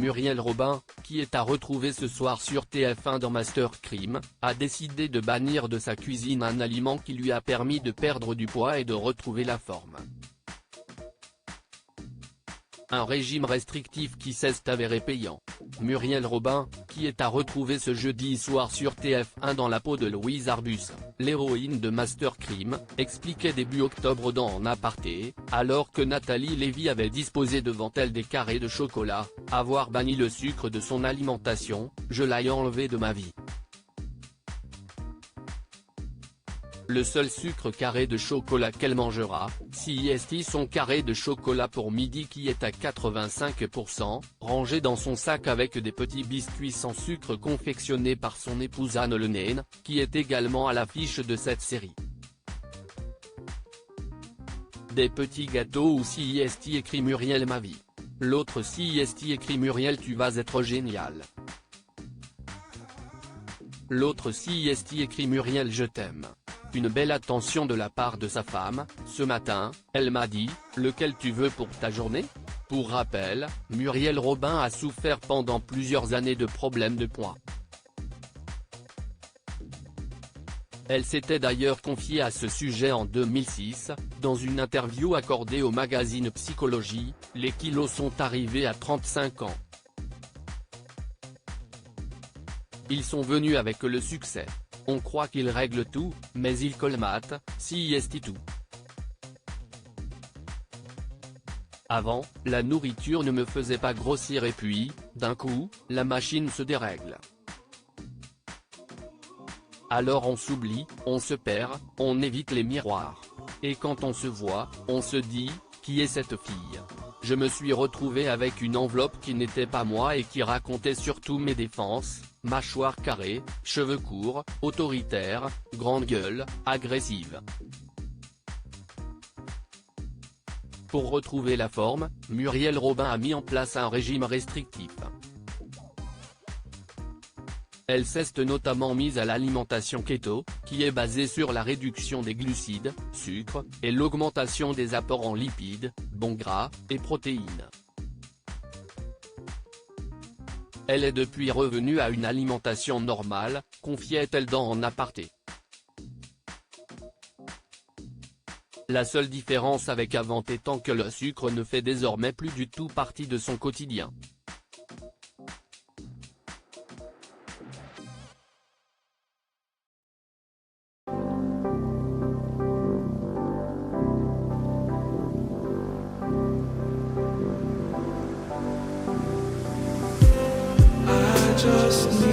Muriel Robin, qui est à retrouver ce soir sur TF1 dans Master Crime, a décidé de bannir de sa cuisine un aliment qui lui a permis de perdre du poids et de retrouver la forme. Un régime restrictif qui s'est avéré payant. Muriel Robin, qui est à retrouver ce jeudi soir sur TF1 dans la peau de Louise Arbus, l'héroïne de Master Crime, expliquait début octobre dans En aparté, alors que Nathalie Lévy avait disposé devant elle des carrés de chocolat, avoir banni le sucre de son alimentation, je l'ai enlevé de ma vie. Le seul sucre carré de chocolat qu'elle mangera, c'est son carré de chocolat pour midi qui est à 85%, rangé dans son sac avec des petits biscuits sans sucre confectionnés par son épouse Anne Le Naine, qui est également à l'affiche de cette série. Des petits gâteaux ou c'est écrit Muriel ma vie. L'autre c'est écrit Muriel tu vas être génial. L'autre c'est écrit Muriel je t'aime. Une belle attention de la part de sa femme. Ce matin, elle m'a dit « Lequel tu veux pour ta journée ?» Pour rappel, Muriel Robin a souffert pendant plusieurs années de problèmes de poids. Elle s'était d'ailleurs confiée à ce sujet en 2006, dans une interview accordée au magazine Psychologie, les kilos sont arrivés à 35 ans. Ils sont venus avec le succès. On croit qu'ils règlent tout, mais ils colmatent, c'est tout. Avant, la nourriture ne me faisait pas grossir et puis, d'un coup, la machine se dérègle. Alors on s'oublie, on se perd, on évite les miroirs. Et quand on se voit, on se dit, qui est cette fille ? Je me suis retrouvé avec une enveloppe qui n'était pas moi et qui racontait surtout mes défenses, mâchoire carrée, cheveux courts, autoritaire, grande gueule, agressive. Pour retrouver la forme, Muriel Robin a mis en place un régime restrictif. Elle s'est notamment mise à l'alimentation keto, qui est basée sur la réduction des glucides, sucre, et l'augmentation des apports en lipides, bons gras, et protéines. Elle est depuis revenue à une alimentation normale, confiait-elle dans En aparté. La seule différence avec avant étant que le sucre ne fait désormais plus du tout partie de son quotidien. Just